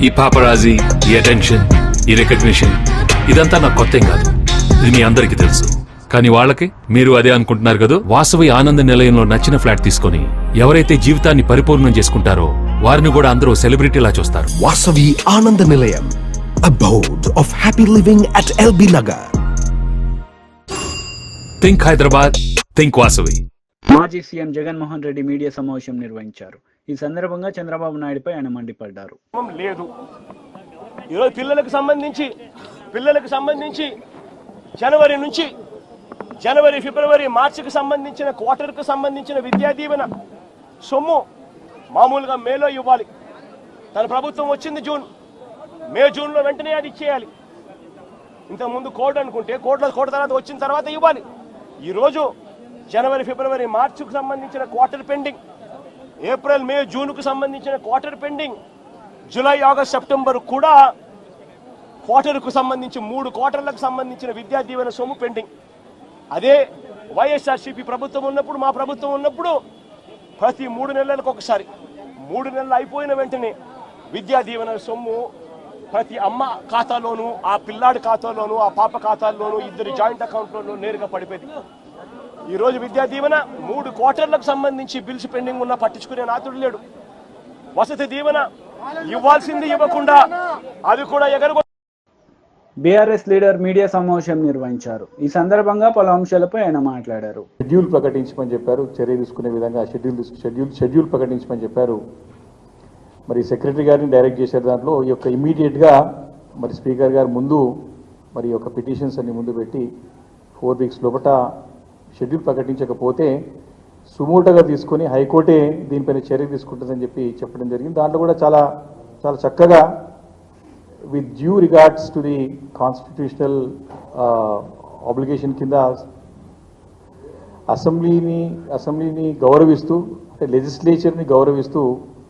ఈ పాపరాజీ, ఈ అటెన్షన్, ఈ రికగ్నిషన్ ఇదంతా నాకు కొత్త కాదు. ఇది మీ అందరికీ తెలుసు. కానీ వాళ్ళకి మీరు అదే అనుకుంటున్నారు కదా. వాసవి ఆనంద నిలయంలో నచ్చిన ఫ్లాట్ తీసుకొని ఎవరైతే జీవితాన్ని పరిపూర్ణం చేసుకుంటారో వారిని కూడా అందరూ సెలబ్రిటీలా చూస్తారు. వాసవి ఆనంద నిలయం, abode of happy living at LB Nagar. Think Hyderabad, think Vasavi. మాజీ సీఎం జగన్మోహన్ రెడ్డి మీడియా సమావేశం నిర్వహించారు. ఈ సందర్భంగా చంద్రబాబు నాయుడుపై ఆయన మండిపడ్డారు. లేదు, ఈరోజు పిల్లలకు సంబంధించి జనవరి నుంచి ఫిబ్రవరి మార్చికి సంబంధించిన క్వార్టర్కు సంబంధించిన విద్యా దీవెన సొమ్ము మామూలుగా మేలో ఇవ్వాలి. తన ప్రభుత్వం వచ్చింది జూన్లో వెంటనే అది ఇచ్చేయాలి. ఇంతకుముందు కోడ్ అనుకుంటే కోడ్ తర్వాత వచ్చిన తర్వాత ఇవ్వాలి. ఈరోజు జనవరి ఫిబ్రవరి మార్చికు సంబంధించిన క్వార్టర్ పెండింగ్, ఏప్రిల్ మే జూన్కు సంబంధించిన quarter pending, July August September కూడా క్వార్టర్కు సంబంధించి 3 క్వార్టర్లకు సంబంధించిన విద్యా దీవెన సొమ్ము పెండింగ్. అదే వైఎస్ఆర్సీపీ ప్రభుత్వం ఉన్నప్పుడు, మా ప్రభుత్వం ఉన్నప్పుడు ప్రతి 3 నెలలకు ఒకసారి, 3 నెలలు అయిపోయిన వెంటనే విద్యా దీవెన సొమ్ము ప్రతి అమ్మ ఖాతాలోను, ఆ పిల్లాడి ఖాతాలోను, ఆ పాప ఖాతాల్లోనూ, ఇద్దరు జాయింట్ అకౌంట్లోనూ నేరుగా పడిపోయింది. ఈ రోజు విద్యా దీవెన 3 క్వార్టర్లకు సంబంధించి బిల్స్ పెండింగ్ ఉన్నా పట్టించుకునే నాతుడు లేడు. వసతి దీవెన ఇవ్వాల్సింది ఇవ్వకుండా అది కూడా ఎగరగొ. బీఆర్ఎస్ లీడర్ మీడియా సమావేశం నిర్వహించారు. ఈ సందర్భంగా పలు అంశాలపై ఆయన మాట్లాడారు. షెడ్యూల్ ప్రకటించమని చెప్పారు, చర్య తీసుకునే విధంగా షెడ్యూల్ ప్రకటించమని చెప్పారు. మరి సెక్రటరీ గారిని డైరెక్ట్ చేశారు. దాంట్లో ఈ యొక్క ఇమీడియట్గా మరి స్పీకర్ గారు ముందు మరి యొక్క పిటిషన్స్ అన్ని ముందు పెట్టి 4 వీక్స్ లోపల షెడ్యూల్ ప్రకటించకపోతే సుమోటోగా తీసుకొని హైకోర్టే దీనిపైన చర్య తీసుకుంటుందని చెప్పడం జరిగింది. దాంట్లో కూడా చాలా చాలా చక్కగా with due regards to the constitutional obligation కింద అసెంబ్లీని గౌరవిస్తూ, అంటే లెజిస్లేచర్ని గౌరవిస్తూ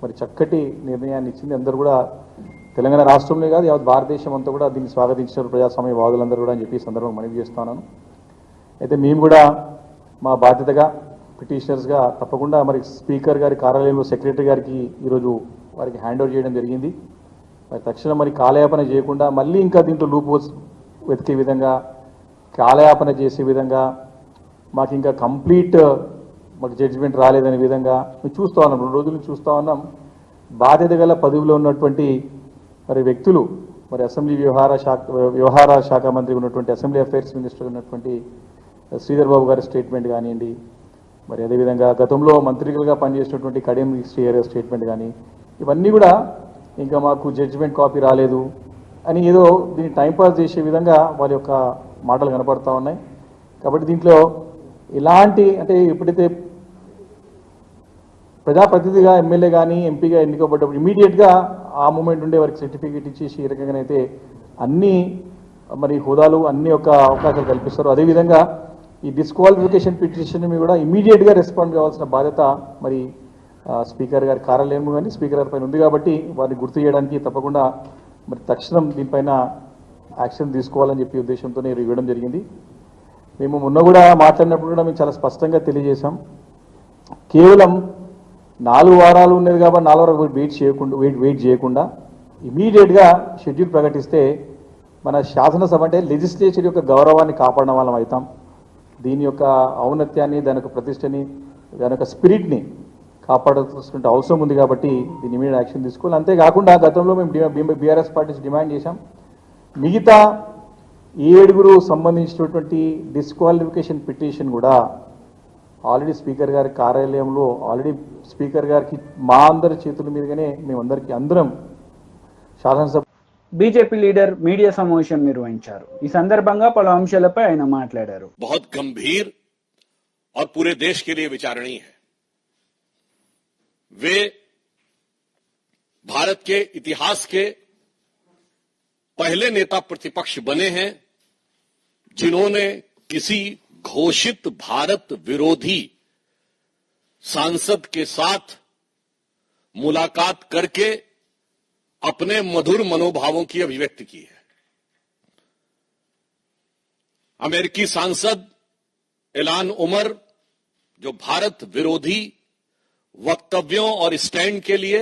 మరి చక్కటి నిర్ణయాన్ని ఇచ్చింది. అందరూ కూడా తెలంగాణ రాష్ట్రంలో కాదు, యావత్ భారతదేశం అంతా కూడా దీన్ని స్వాగతించారు ప్రజాస్వామ్యవాదులందరూ కూడా అని చెప్పి సందర్భంగా మనవి చేస్తున్నాను. అయితే మేము కూడా మా బాధ్యతగా పిటిషనర్స్గా తప్పకుండా మరి స్పీకర్ గారి కార్యాలయంలో సెక్రటరీ గారికి ఈరోజు వారికి హ్యాండ్ ఓవర్ చేయడం జరిగింది. మరి తక్షణం మరి కాలయాపన చేయకుండా మళ్ళీ ఇంకా దీంట్లో లూప్ హోల్స్ వెతికే విధంగా, కాలయాపన చేసే విధంగా, మాకు ఇంకా కంప్లీట్ మాకు జడ్జిమెంట్ రాలేదనే విధంగా మేము చూస్తూ ఉన్నాం. 2 రోజులు చూస్తూ ఉన్నాం. బాధ్యత గల పదవిలో ఉన్నటువంటి మరి వ్యక్తులు, మరి అసెంబ్లీ వ్యవహార శాఖ మంత్రి ఉన్నటువంటి, అసెంబ్లీ అఫైర్స్ మినిస్టర్ ఉన్నటువంటి శ్రీధర్ బాబు గారి స్టేట్మెంట్ కానివ్వండి, మరి అదేవిధంగా గతంలో మంత్రిగా పనిచేసినటువంటి కడియం శ్రీహరి స్టేట్మెంట్ కానీ, ఇవన్నీ కూడా ఇంకా మాకు జడ్జిమెంట్ కాపీ రాలేదు అని ఏదో దీన్ని టైంపాస్ చేసే విధంగా వాళ్ళ యొక్క మాటలు కనపడతా ఉన్నాయి. కాబట్టి దీంట్లో ఇలాంటి, అంటే ఎప్పుడైతే ప్రజాప్రతినిధిగా ఎమ్మెల్యే కానీ ఎంపీగా ఎన్నికబడ్డప్పుడు ఇమీడియట్గా ఆ మూమెంట్ ఉండే వారికి సర్టిఫికేట్ ఇచ్చేసి ఈ రకంగానైతే అన్ని మరి హోదాలు అన్ని యొక్క అవకాశాలు కల్పిస్తారు. అదేవిధంగా ఈ డిస్క్వాలిఫికేషన్ పిటిషన్ కూడా ఇమీడియట్గా రెస్పాండ్ కావాల్సిన బాధ్యత మరి స్పీకర్ గారి కార్యాలయం కానీ స్పీకర్ గారి పైన ఉంది. కాబట్టి వారిని గుర్తు చేయడానికి తప్పకుండా మరి తక్షణం దీనిపైన యాక్షన్ తీసుకోవాలని చెప్పి ఉద్దేశంతో నేను ఇవ్వడం జరిగింది. మేము మొన్న కూడా మాట్లాడినప్పుడు కూడా మేము చాలా స్పష్టంగా తెలియజేశాం. కేవలం 4 వారాలు ఉన్నది కాబట్టి 4 వారాలు వెయిట్ చేయకుండా ఇమీడియట్గా షెడ్యూల్ ప్రకటిస్తే మన శాసనసభ అంటే లెజిస్లేచర్ యొక్క గౌరవాన్ని కాపాడడం వాళ్ళం అవుతాం. దీని యొక్క ఔన్నత్యాన్ని, దాని యొక్క ప్రతిష్టని, దాని యొక్క స్పిరిట్ని కాపాడాల్సిన అవసరం ఉంది. కాబట్టి దీని ఇమీడియట్ యాక్షన్ తీసుకోవాలి. అంతేకాకుండా గతంలో మేము బీఆర్ఎస్ పార్టీస్ డిమాండ్ చేశాం, మిగతా 7 సంబంధించినటువంటి డిస్క్వాలిఫికేషన్ పిటిషన్ కూడా ఆల్రెడీ స్పీకర్ గారి కార్యాలయంలో ఆల్రెడీ స్పీకర్ గారికి మా అందరి చేతుల మీదుగానే అందరం శాసనసభ. బీజేపీ లీడర్ మీడియా సమావేశం నిర్వహించారు. ఈ సందర్భంగా పలు అంశాలపై ఆయన మాట్లాడారు. बहुत गंभीर और पूरे देश के लिए विचारणीय है. वे भारत के इतिहास के पहले नेता प्रतिपक्ष बने हैं जिन्होंने किसी घोषित भारत विरोधी सांसद के साथ मुलाकात करके अपने मधुर मनोभावों की अभिव्यक्ति की है. अमेरिकी सांसद इलान उमर, जो भारत विरोधी वक्तव्यों और स्टैंड के लिए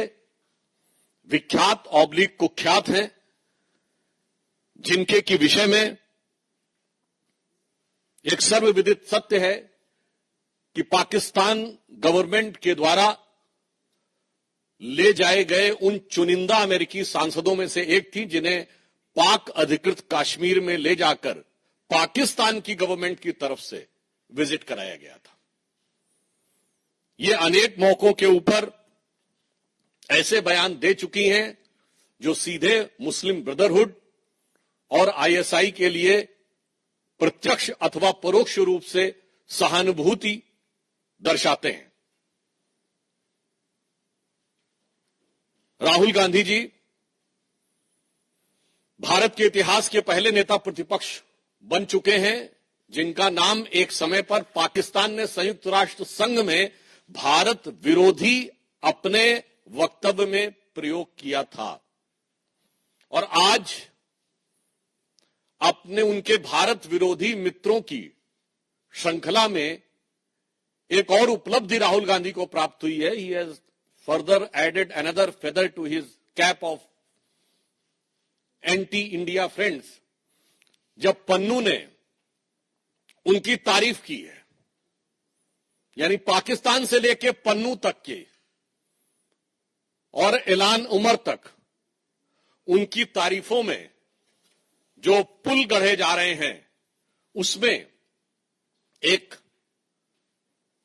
विख्यात ऑब्लिक कुख्यात हैं, जिनके की विषय में एक सर्वविदित सत्य है कि पाकिस्तान गवर्नमेंट के द्वारा ले जाए गए उन चुनिंदा अमेरिकी सांसदों में से एक थी, जिन्हें पाक अधिकृत कश्मीर में ले जाकर पाकिस्तान की गवर्नमेंट की तरफ से विजिट कराया गया था। ये अनेक मौकों के ऊपर ऐसे बयान दे चुकी हैं जो सीधे मुस्लिम ब्रदरहुड और आईएसआई के लिए प्रत्यक्ष अथवा परोक्ष रूप से सहानुभूति दर्शाते हैं। राहुल गांधी जी भारत के इतिहास के पहले नेता प्रतिपक्ष बन चुके हैं, जिनका नाम एक समय पर पाकिस्तान ने संयुक्त राष्ट्र संघ में भारत विरोधी अपने वक्तव्य में प्रयोग किया था, और आज अपने उनके भारत विरोधी मित्रों की श्रृंखला में एक और उपलब्धि राहुल गांधी को प्राप्त हुई है। He has further added another feather to his cap of anti India friends, जब पन्नू ने उनकी तारीफ की है, यानी पाकिस्तान से लेकर पन्नू तक के और ऐलान उमर तक उनकी तारीफों में जो पुल गढ़े जा रहे हैं, उसमें एक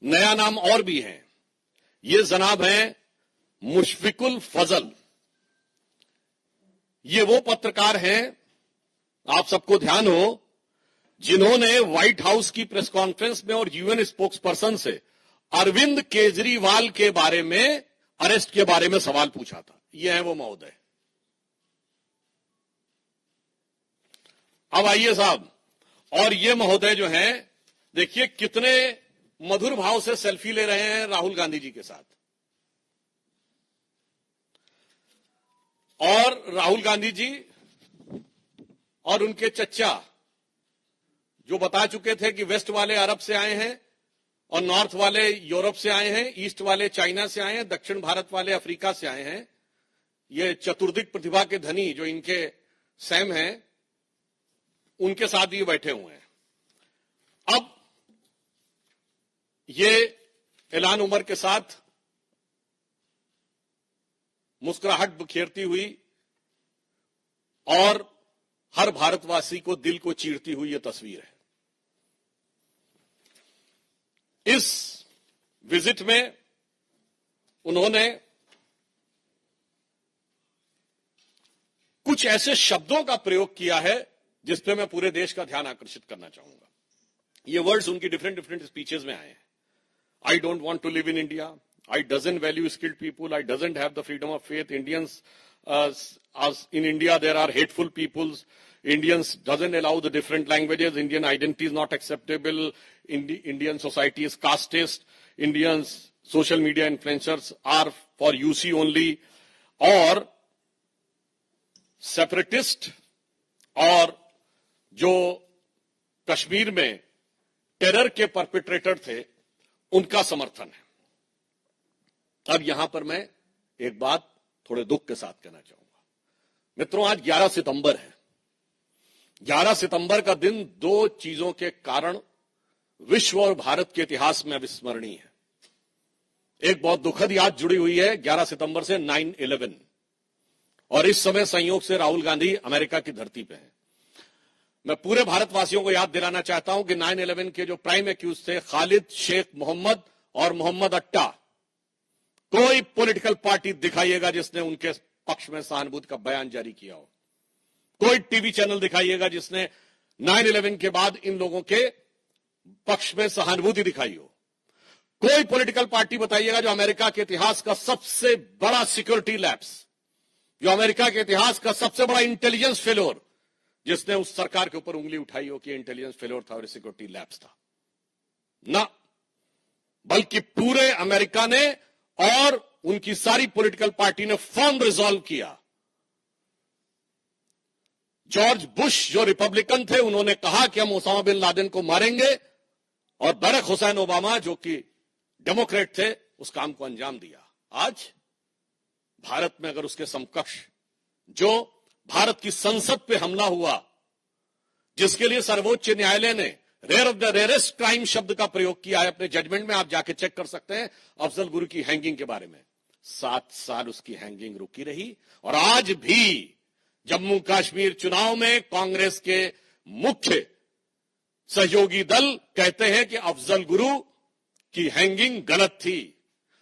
नया नाम और भी है। ये जनाब हैं मुशफिकुल फजल। ये वो पत्रकार हैं, आप सबको ध्यान हो, जिन्होंने व्हाइट हाउस की प्रेस कॉन्फ्रेंस में और यूएन स्पोक्स पर्सन से अरविंद केजरीवाल के बारे में, अरेस्ट के बारे में सवाल पूछा था। ये है वो महोदय। अब आइए साहब, और ये महोदय जो हैं, देखिए कितने मधुर भाव से सेल्फी ले रहे हैं राहुल गांधी जी के साथ। और राहुल गांधी जी और उनके चच्चा, जो बता चुके थे कि वेस्ट वाले अरब से आए हैं और नॉर्थ वाले यूरोप से आए हैं, ईस्ट वाले चाइना से आए हैं, दक्षिण भारत वाले अफ्रीका से आए हैं, ये चतुर्दिक प्रतिभा के धनी जो इनके सैम हैं, उनके साथ ये बैठे हुए हैं। अब ये ऐलान उमर के साथ मुस्कुराहट बिखेरती हुई और हर भारतवासी को दिल को चीरती हुई ये तस्वीर है। इस विजिट में उन्होंने कुछ ऐसे शब्दों का प्रयोग किया है जिस पे मैं पूरे देश का ध्यान आकर्षित करना चाहूंगा। ये वर्ड्स उनकी डिफरेंट डिफरेंट स्पीचेस में आए हैं। I don't want to live in India, I doesn't value skilled people. I doesn't have the freedom of faith. Indians, as in India, there are hateful peoples. Indians doesn't allow the different languages. Indian identity is not acceptable. Indian society is casteist. Indians, social media influencers are for UC only. और separatist और जो कश्मीर में terror के perpetrator थे, उनका समर्थन है। अब यहां पर मैं एक बात थोड़े दुख के साथ कहना चाहूंगा। मित्रों, आज 11 सितंबर है। 11 सितंबर का दिन दो चीजों के कारण विश्व और भारत के इतिहास में अविस्मरणीय है। एक बहुत दुखद याद जुड़ी हुई है 11 सितंबर से 9/11, और इस समय संयोग से राहुल गांधी अमेरिका की धरती पे हैं। मैं पूरे भारतवासियों को याद दिलाना चाहता हूं कि 9/11 के जो प्राइम एक्यूज थे, खालिद शेख मोहम्मद और मोहम्मद अट्टा, कोई पॉलिटिकल पार्टी दिखाइएगा जिसने उनके पक्ष में सहानुभूति का बयान जारी किया हो। कोई टीवी चैनल दिखाइएगा जिसने 9/11 के बाद इन लोगों के पक्ष में सहानुभूति दिखाई हो। कोई पॉलिटिकल पार्टी बताइएगा जो अमेरिका के इतिहास का सबसे बड़ा सिक्योरिटी लैप्स, जो अमेरिका के इतिहास का सबसे बड़ा इंटेलिजेंस फेलोर, जिसने उस सरकार के ऊपर उंगली उठाई हो कि इंटेलिजेंस फेलोर था और सिक्योरिटी लैप्स था। ना, बल्कि पूरे अमेरिका ने और उनकी सारी पॉलिटिकल पार्टी ने फर्म रिजॉल्व किया। जॉर्ज बुश जो रिपब्लिकन थे, उन्होंने कहा कि हम ओसामा बिन लादेन को मारेंगे, और बराक हुसैन ओबामा जो कि डेमोक्रेट थे, उस काम को अंजाम दिया। आज भारत में अगर उसके समकक्ष जो भारत की संसद पे हमला हुआ, जिसके लिए सर्वोच्च न्यायालय ने rare of the rarest crime शब्द का प्रयोग किया है अपने जजमेंट में, आप जाके चेक कर सकते हैं अफजल गुरु की हैंगिंग के बारे में। 7 साल उसकी हैंगिंग रुकी रही और आज भी जम्मू कश्मीर चुनाव में कांग्रेस के मुख्य सहयोगी दल कहते हैं कि अफजल गुरु की हैंगिंग गलत थी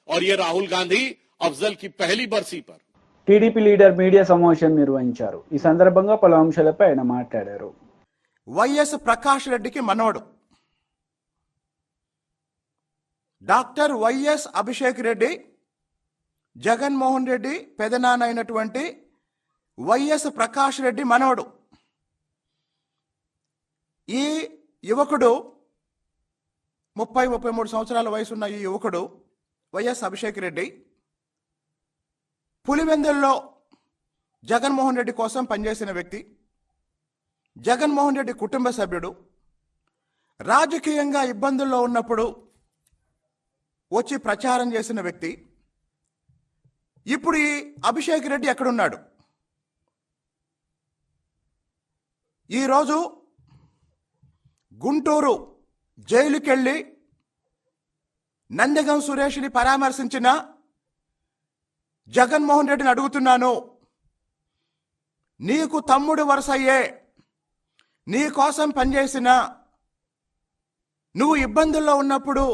और ये राहुल गांधी अफजल की पहली बरसी पर టీడీపీ లీడర్ మీడియా సమావేశం నిర్వహించారు. ఈ సందర్భంగా పలు అంశాలపై ఆయన మాట్లాడారు. వైఎస్ ప్రకాష్ రెడ్డికి మనవడు డాక్టర్ వైఎస్ అభిషేక్ రెడ్డి, జగన్మోహన్ రెడ్డి పెదనాన్న అయినటువంటి వైఎస్ ప్రకాష్ రెడ్డి మనవడు. ఈ యువకుడు 33 సంవత్సరాల వయసున్న ఈ యువకుడు వైఎస్ అభిషేక్ రెడ్డి పులివెందుల్లో జగన్మోహన్ రెడ్డి కోసం పనిచేసిన వ్యక్తి, జగన్మోహన్ రెడ్డి కుటుంబ సభ్యుడు. రాజకీయంగా ఇబ్బందుల్లో ఉన్నప్పుడు వచ్చి ప్రచారం చేసిన వ్యక్తి. ఇప్పుడు ఈ అభిషేక్ రెడ్డి ఎక్కడున్నాడు? ఈరోజు గుంటూరు జైలుకెళ్ళి నందగం సురేష్ని పరామర్శించిన జగన్మోహన్ రెడ్డిని అడుగుతున్నాను, నీకు తమ్ముడు వరుసయ్యే, నీ కోసం పనిచేసిన, నువ్వు ఇబ్బందుల్లో ఉన్నప్పుడు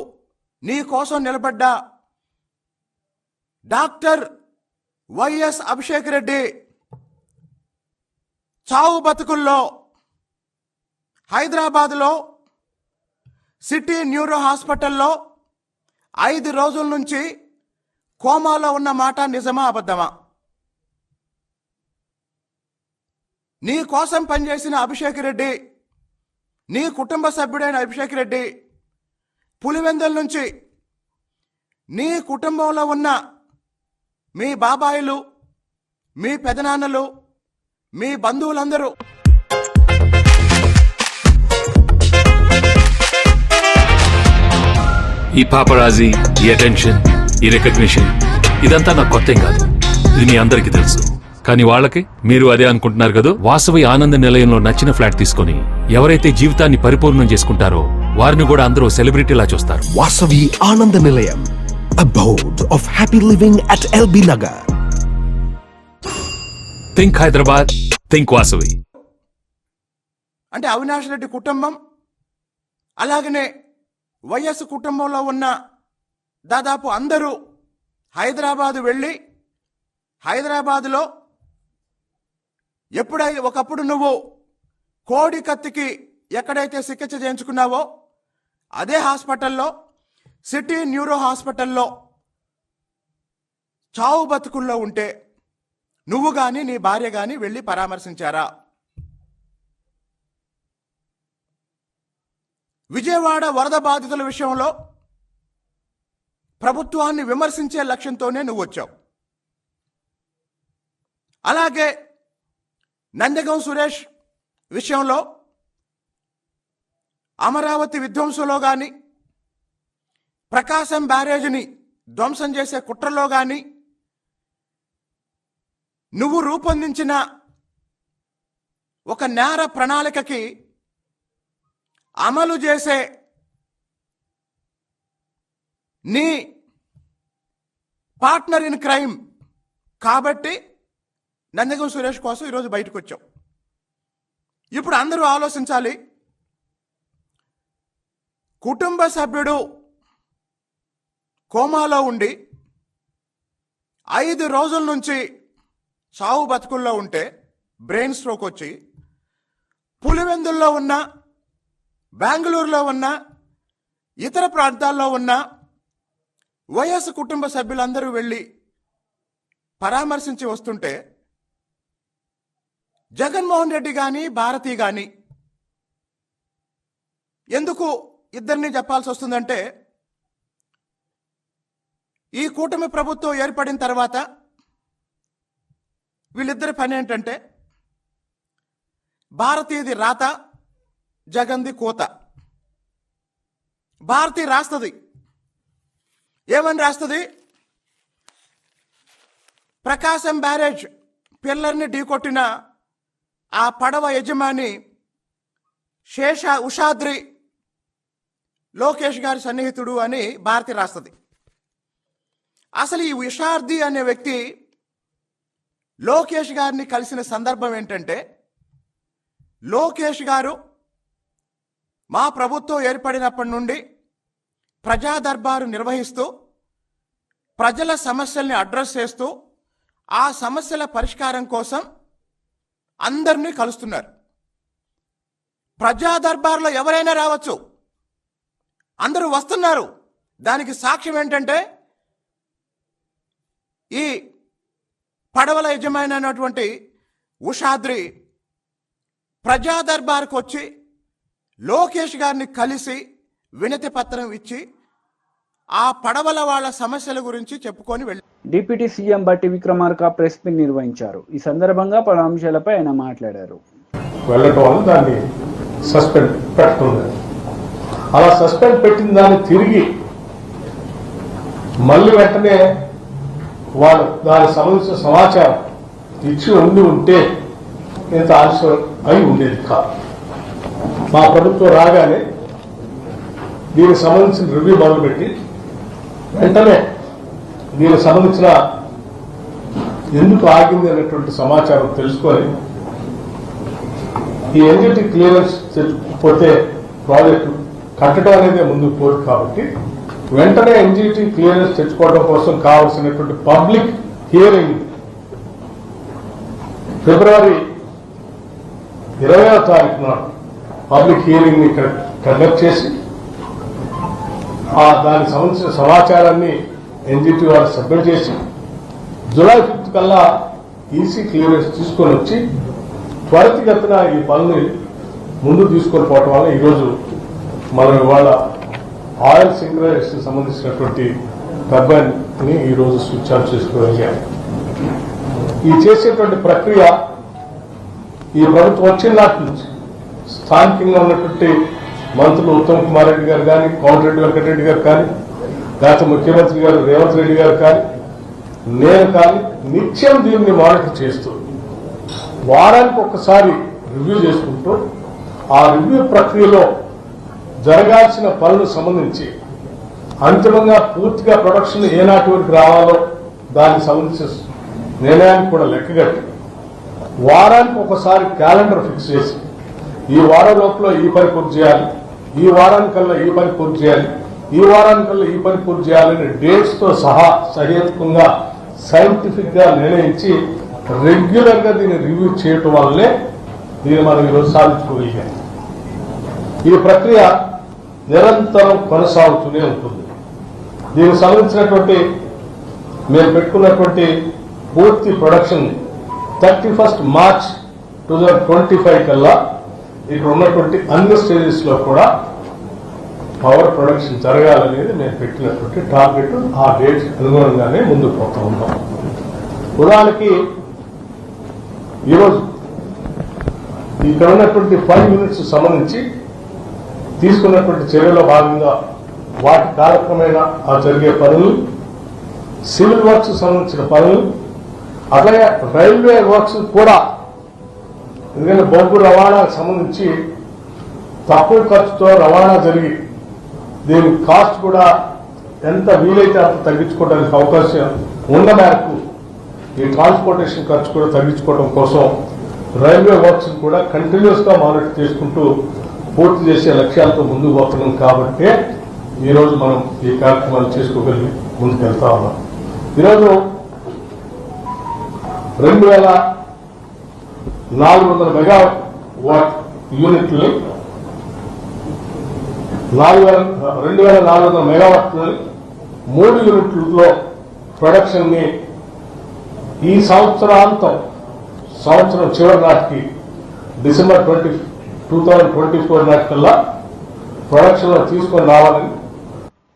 నీ కోసం నిలబడ్డా డాక్టర్ వైఎస్ అభిషేక్ రెడ్డి చావు బతుకుల్లో హైదరాబాద్లో సిటీ న్యూరో హాస్పిటల్లో 5 రోజుల నుంచి కోమాలో ఉన్న మాట నిజమా అబద్ధమా? నీ కోసం పనిచేసిన అభిషేక్ రెడ్డి, నీ కుటుంబ సభ్యుడైన అభిషేక్ రెడ్డి పులివెందుల నుంచి నీ కుటుంబంలో ఉన్న మీ బాబాయిలు, మీ పెదనాన్నలు, మీ బంధువులందరూ ఈ పాపరాజీ, ఈ అటెన్షన్, ఈ రికగ్నిషన్ ఇదంతా నాకు కొత్తేం కాదు. ఇది మీ అందరికీ తెలుసు. కానీ వాళ్ళకి మీరు అదే అనుకుంటున్నారు కదా. వాసవి ఆనంద నిలయంలో నచ్చిన ఫ్లాట్ తీసుకొని ఎవరైతే జీవితాన్ని పరిపూర్ణం చేసుకుంటారో వారిని కూడా అందరూ సెలబ్రిటీలా చూస్తారు. Vasavi Ananda Nilayam, abode of happy living at LB Nagar. Think Hyderabad, think Vasavi. అంటే అవినాష్ రెడ్డి కుటుంబం, అలాగనే వైఎస్ కుటుంబంలో ఉన్న దాదాపు అందరూ హైదరాబాదు వెళ్ళి హైదరాబాదులో ఎప్పుడైతే ఒకప్పుడు నువ్వు కోడి కత్తికి ఎక్కడైతే చికిత్స చేయించుకున్నావో అదే హాస్పిటల్లో, సిటీ న్యూరో హాస్పిటల్లో చావు బతుకుల్లో ఉంటే నువ్వు కానీ నీ భార్య కానీ వెళ్ళి పరామర్శించారా? విజయవాడ వరద బాధితుల విషయంలో ప్రభుత్వాన్ని విమర్శించే లక్ష్యంతోనే నువ్వు వచ్చావు. అలాగే నందగం సురేష్ విషయంలో అమరావతి విధ్వంసంలో కానీ, ప్రకాశం బ్యారేజ్ని ధ్వంసం చేసే కుట్రలో కానీ నువ్వు రూపొందించిన ఒక నేర ప్రణాళికకి అమలు చేసే నీ పార్ట్నర్ ఇన్ క్రైమ్ కాబట్టి నందగం సురేష్ కోసం ఈరోజు బయటకు వచ్చాం. ఇప్పుడు అందరూ ఆలోచించాలి, కుటుంబ సభ్యుడు కోమాలో ఉండి 5 రోజుల నుంచి చావు బతుకుల్లో ఉంటే, బ్రెయిన్ స్ట్రోక్ వచ్చి పులివెందుల్లో ఉన్న, బెంగళూరులో ఉన్న, ఇతర ప్రాంతాల్లో ఉన్న వైఎస్ కుటుంబ సభ్యులందరూ వెళ్ళి పరామర్శించి వస్తుంటే జగన్మోహన్ రెడ్డి కానీ భారతి కానీ ఎందుకు ఇద్దరిని చెప్పాల్సి వస్తుందంటే, ఈ కూటమి ప్రభుత్వం ఏర్పడిన తర్వాత వీళ్ళిద్దరి పని ఏంటంటే, భారతీయది రాత, జగన్ది కోత. భారతి రాస్తుంది, ఏమని రాస్తుంది? ప్రకాశం బ్యారేజ్ పిల్లర్ని ఢీకొట్టిన ఆ పడవ యజమాని ఉషాద్రి లోకేష్ గారి సన్నిహితుడు అని భారతి రాస్తుంది. అసలు ఈ ఉషాద్రి అనే వ్యక్తి లోకేష్ గారిని కలిసిన సందర్భం ఏంటంటే, లోకేష్ గారు మా ప్రభుత్వం ఏర్పడినప్పటి నుండి ప్రజా దర్బారు నిర్వహిస్తూ ప్రజల సమస్యల్ని అడ్రస్ చేస్తూ ఆ సమస్యల పరిష్కారం కోసం అందరినీ కలుస్తున్నారు. ప్రజా దర్బార్లో ఎవరైనా రావచ్చు, అందరూ వస్తున్నారు. దానికి సాక్ష్యం ఏంటంటే, ఈ పడవల యజమాని అయినటువంటి ఉషాద్రి ప్రజా దర్బార్కు వచ్చి లోకేష్ గారిని కలిసి వినతి పత్రం ఇచ్చి ఆ పడవల వాళ్ళ సమస్యల గురించి చెప్పుకొని వెళ్ళి డిప్యూటీ సీఎం బట్టి విక్రమార్క ప్రెస్ మీట్ నిర్వహించారు. ఈ సందర్భంగా పలు అంశాలపై ఆయన మాట్లాడారు. వెళ్ళటం వల్ల దాన్ని సస్పెండ్ పెడుతుంది. అలా సస్పెండ్ పెట్టిన దాన్ని తిరిగి మళ్ళీ వెంటనే వాళ్ళు దానికి సంబంధించిన సమాచారం ఇచ్చి ఉంటే ఇంత ఆలస్యం అయి ఉండేది కాదు. మా ప్రభుత్వం రాగానే దీనికి సంబంధించిన రివ్యూ మొదలుపెట్టి వెంటనే దీనికి సంబంధించిన ఎందుకు ఆగింది అనేటువంటి సమాచారం తెలుసుకొని, ఈ ఎన్జిటి క్లియరెన్స్ పోతే ప్రాజెక్టు కట్టడం అనేది ముందుకు పోదు కాబట్టి వెంటనే ఎన్జిటి క్లియరెన్స్ తెచ్చుకోవడం కోసం కావాల్సినటువంటి పబ్లిక్ హియరింగ్ ఫిబ్రవరి 20వ తారీఖు నాడు పబ్లిక్ హియరింగ్ ని ఇక్కడ కండక్ట్ చేసి దానికి సంబంధించిన సమాచారాన్ని ఎన్జిటి వాళ్ళు సబ్మిట్ చేసి జూలై 5 కల్లా ఈసీ క్లియరెన్స్ తీసుకొని వచ్చి త్వరితగతిన ఈ పనులు ముందు తీసుకొని పోవటం వల్ల ఈరోజు మనం ఇవాళ ఆయిల్ సింక్రనైజేషన్ సంబంధించినటువంటి టర్బైన్ ని ఈరోజు స్విచ్ ఆఫ్ చేసుకోగలిగాం. ఈ చేసేటువంటి ప్రక్రియ ఈ ప్రభుత్వం వచ్చిన నాటి నుంచి స్థానికంగా ఉన్నటువంటి మంత్రులు ఉత్తమ్ కుమార్ రెడ్డి గారు కానీ, కోమటిరెడ్డి వెంకటరెడ్డి గారు కానీ, గత ముఖ్యమంత్రి గారు రేవంత్ రెడ్డి గారు కానీ, నేను కానీ నిత్యం దీన్ని మానిటర్ చేస్తూ వారానికి ఒకసారి రివ్యూ చేసుకుంటూ ఆ రివ్యూ ప్రక్రియలో జరగాల్సిన పనులకు సంబంధించి అంతిమంగా పూర్తిగా ప్రొడక్షన్ ఏనాటి వరకు రావాలో దానికి సంబంధించిన నిర్ణయాన్ని కూడా లెక్కగట్టి వారానికి ఒకసారి క్యాలెండర్ ఫిక్స్ చేసి ఈ వారం లోపల ఈ పని పూర్తి చేయాలి, ఈ వారానికల్లా ఈ పని పూర్తి చేయాలి, ఈ వారానికల్లా ఈ పని పూర్తి చేయాలని డేట్స్ తో సహా సహేతుకంగా సైంటిఫిక్ గా నిర్ణయించి రెగ్యులర్ గా దీన్ని రివ్యూ చేయటం వల్లే దీన్ని మనం ఈరోజు సాధించుకోగలిగాం. ఈ ప్రక్రియ నిరంతరం కొనసాగుతూనే ఉంటుంది. దీనికి సంబంధించినటువంటి మేము పెట్టుకున్నటువంటి పూర్తి ప్రొడక్షన్ 31 మార్చ్ 2025 కల్లా ఇక్కడ ఉన్నటువంటి అన్ని స్టేజెస్ లో కూడా పవర్ ప్రొడక్షన్ జరగాలనేది మేము పెట్టినటువంటి టార్గెట్. ఆ డేట్ అనుగుణంగానే ముందుకు పోతా ఉన్నాం. ఉదాహరణకి ఈరోజు ఇక్కడ ఉన్నటువంటి 5 యూనిట్స్ సంబంధించి తీసుకున్నటువంటి చర్యలో భాగంగా వాటి కాలక్రమేణా ఆ జరిగే పనులు, సివిల్ వర్క్స్ సంబంధించిన పనులు, అట్లాగే రైల్వే వర్క్స్ కూడా, ఎందుకంటే బొగ్గు రవాణాకు సంబంధించి తక్కువ ఖర్చుతో రవాణా జరిగి దీని కాస్ట్ కూడా ఎంత వీలైతే అంత తగ్గించుకోవడానికి అవకాశం ఉన్న మేరకు ఈ ట్రాన్స్పోర్టేషన్ ఖర్చు కూడా తగ్గించుకోవడం కోసం రైల్వే వర్క్స్ కూడా కంటిన్యూస్ గా మానిటర్ చేసుకుంటూ పూర్తి చేసే లక్ష్యాలతో ముందుకు పోతున్నాం. కాబట్టి ఈరోజు మనం ఈ కార్యక్రమాలు చేసుకోగలిగి ముందుకు వెళ్తా ఉన్నాం. ఈరోజు 2400 మెగావాట్ యూనిట్లు 2400 మెగావాట్లు 3 యూనిట్లలో ప్రొడక్షన్ ని ఈ సంవత్సరం చివరి నాటికి డిసెంబర్ 2024 నాటికల్లా ప్రొడక్షన్ లో తీసుకొని రావాలని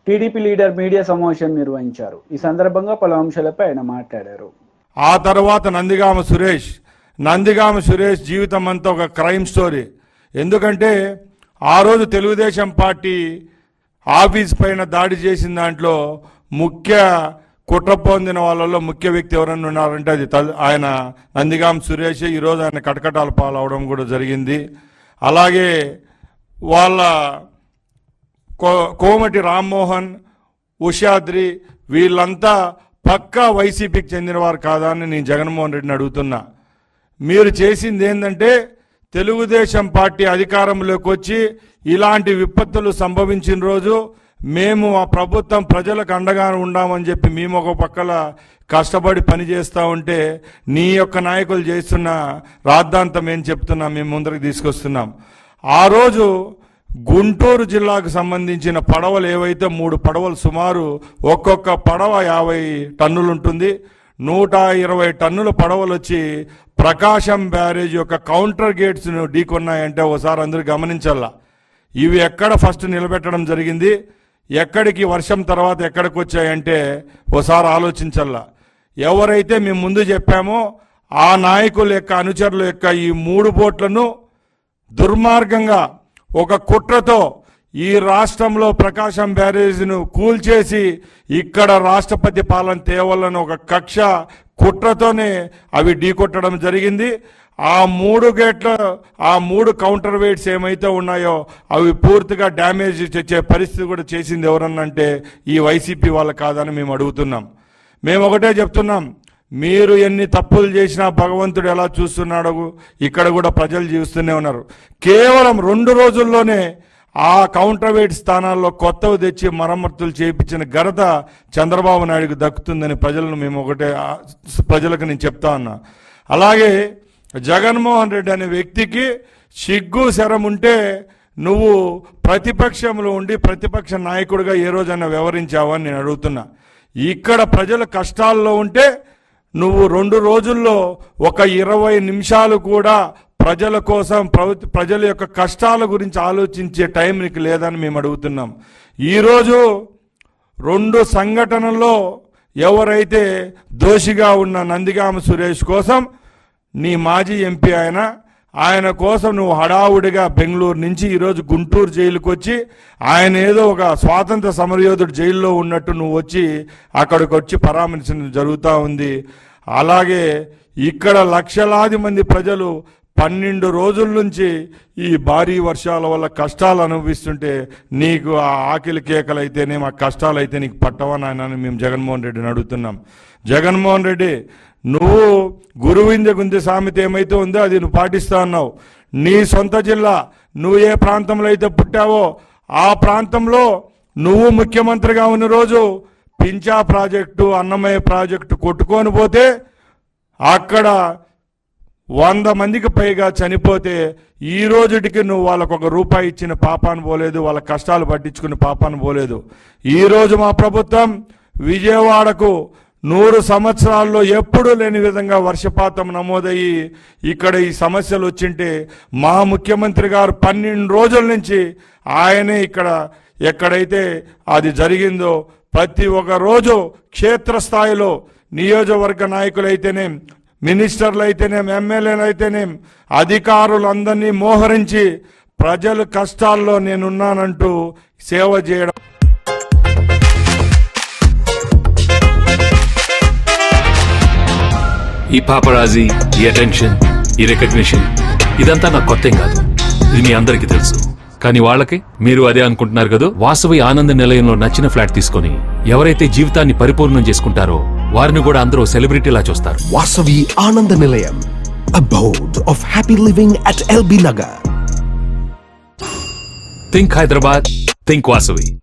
టీడీపీ లీడర్ మీడియా సమావేశం నిర్వహించారు. ఈ సందర్భంగా పలు అంశాలపై ఆయన మాట్లాడారు. ఆ తర్వాత నందిగామ సురేష్ జీవితం అంతా ఒక క్రైమ్ స్టోరీ. ఎందుకంటే ఆ రోజు తెలుగుదేశం పార్టీ ఆఫీస్ పైన దాడి చేసిన దాంట్లో ముఖ్య కుట్ర పొందిన వాళ్ళలో ముఖ్య వ్యక్తి ఎవరన్నా ఉన్నారంటే అది ఆయన నందిగాం సురేష్. ఈరోజు ఆయన కటకటాల పాలవడం కూడా జరిగింది. అలాగే వాళ్ళ కోమటి రామ్మోహన్, ఉషాద్రి వీళ్ళంతా పక్కా వైసీపీకి చెందినవారు కాదా అని నేను జగన్మోహన్ రెడ్డిని అడుగుతున్నా. మీరు చేసింది ఏంటంటే తెలుగుదేశం పార్టీ అధికారంలోకి వచ్చి ఇలాంటి విపత్తులు సంభవించిన రోజు మేము ఆ ప్రభుత్వం ప్రజలకు అండగా ఉండామని చెప్పి మేము ఒక పక్కల కష్టపడి పని చేస్తూ ఉంటే నీ యొక్క నాయకులు చేస్తున్న రాద్ధాంతం ఏం చెప్తున్నా మేము ముందరికి తీసుకొస్తున్నాం. ఆ రోజు గుంటూరు జిల్లాకు సంబంధించిన పడవలు ఏవైతే 3 పడవలు సుమారు ఒక్కొక్క పడవ 50 టన్నులు ఉంటుంది. 120 టన్నుల పడవలు వచ్చి ప్రకాశం బ్యారేజ్ యొక్క కౌంటర్ గేట్స్ను ఢీకొన్నాయంటే ఒకసారి అందరూ గమనించాలా. ఇవి ఎక్కడ ఫస్ట్ నిలబెట్టడం జరిగింది, ఎక్కడికి వర్షం తర్వాత ఎక్కడికి వచ్చాయంటే ఒకసారి ఆలోచించాలా. ఎవరైతే మేము ముందు చెప్పామో ఆ నాయకుల యొక్క అనుచరుల యొక్క ఈ 3 బోట్లను దుర్మార్గంగా ఒక కుట్రతో ఈ రాష్ట్రంలో ప్రకాశం బ్యారేజ్ను కూల్చేసి ఇక్కడ రాష్ట్రపతి పాలన తేవాలని ఒక కక్ష కుట్రతోనే అవి ఢీకొట్టడం జరిగింది. ఆ 3 గేట్ల ఆ 3 కౌంటర్ వెయిట్స్ ఏమైతే ఉన్నాయో అవి పూర్తిగా డ్యామేజ్ తెచ్చే పరిస్థితి కూడా చేసింది ఎవరన్నంటే ఈ వైసీపీ వాళ్ళు కాదని మేము అడుగుతున్నాం. మేము ఒకటే చెప్తున్నాం, మీరు ఎన్ని తప్పులు చేసినా భగవంతుడు ఎలా చూస్తున్నాడో ఇక్కడ కూడా ప్రజలు చూస్తూనే ఉన్నారు. కేవలం 2 రోజుల్లోనే ఆ కౌంటర్ వెయిట్ స్థానాల్లో కొత్తవి తెచ్చి మరమ్మతులు చేయించిన ఘనత చంద్రబాబు నాయుడుకు దక్కుతుందని ప్రజలకు నేను చెప్తా ఉన్నా. అలాగే జగన్మోహన్ రెడ్డి అనే వ్యక్తికి సిగ్గు శరం ఉంటే నువ్వు ప్రతిపక్షంలో ఉండి ప్రతిపక్ష నాయకుడిగా ఏ రోజైనా వ్యవహరించావని నేను అడుగుతున్నా. ఇక్కడ ప్రజల కష్టాల్లో ఉంటే నువ్వు 2 రోజుల్లో ఒక 20 నిమిషాలు కూడా ప్రజల కోసం ప్రజల యొక్క కష్టాల గురించి ఆలోచించే టైం నీకు లేదని మేము అడుగుతున్నాం. ఈరోజు 2 సంఘటనల్లో ఎవరైతే దోషిగా ఉన్న నందిగామ సురేష్ కోసం నీ మాజీ ఎంపీ ఆయన కోసం నువ్వు హడావుడిగా బెంగళూరు నుంచి ఈరోజు గుంటూరు జైలుకు వచ్చి ఆయన ఏదో ఒక స్వాతంత్ర సమరయోధుడు జైల్లో ఉన్నట్టు నువ్వు వచ్చి అక్కడికి వచ్చి పరామర్శించడం జరుగుతూ ఉంది. అలాగే ఇక్కడ లక్షలాది మంది ప్రజలు 12 రోజుల నుంచి ఈ భారీ వర్షాల వల్ల కష్టాలు అనుభవిస్తుంటే నీకు ఆ ఆకలి కేకలు అయితేనే మా కష్టాలు అయితే నీకు పట్టవని ఆయన మేము జగన్మోహన్ రెడ్డిని అడుగుతున్నాం. జగన్మోహన్ రెడ్డి, నువ్వు గురువింద గుంజ సామెత ఏమైతే ఉందో అది నువ్వు పాటిస్తా ఉన్నావు. నీ సొంత జిల్లా నువ్వు ఏ ప్రాంతంలో అయితే పుట్టావో ఆ ప్రాంతంలో నువ్వు ముఖ్యమంత్రిగా ఉన్న రోజు పించా ప్రాజెక్టు, అన్నమయ్య ప్రాజెక్టు కొట్టుకొని పోతే అక్కడ 100 మందికి పైగా చనిపోతే ఈ రోజుటికి నువ్వు వాళ్ళకు ₹1 ఇచ్చిన పాపాను పోలేదు, వాళ్ళ కష్టాలు పట్టించుకున్న పాపాను పోలేదు. ఈరోజు మా ప్రభుత్వం విజయవాడకు 100 సంవత్సరాల్లో ఎప్పుడూ లేని విధంగా వర్షపాతం నమోదయ్యి ఇక్కడ ఈ సమస్యలు వచ్చింటే మా ముఖ్యమంత్రి గారు 12 రోజుల నుంచి ఆయనే ఇక్కడ ఎక్కడైతే అది జరిగిందో ప్రతి ఒక్క రోజు క్షేత్రస్థాయిలో నియోజకవర్గ నాయకులైతేనేం, మినిస్టర్లు అయితేనేం, ఎమ్మెల్యేలు అయితేనేం అధికారులందరినీ మోహరించి ప్రజల కష్టాల్లో నేనున్నానంటూ సేవ చేయడం. ఈ పాపరాజీ, ఈ అటెన్షన్, ఈ రికగ్నిషన్ ఇదంతా నాకు కొత్త కాదు. ఇది మీ అందరికీ తెలుసు. కానీ వాళ్ళకి మీరు అదే అనుకుంటున్నారు కదా. వాసవి ఆనంద నిలయంలో నచ్చిన ఫ్లాట్ తీసుకొని ఎవరైతే జీవితాన్ని పరిపూర్ణం చేసుకుంటారో వారిని కూడా అందరూ సెలబ్రిటీలా చూస్తారు. Vasavi Ananda Nilayam, abode of happy living at LB Nagar. Think Hyderabad, think Vasavi.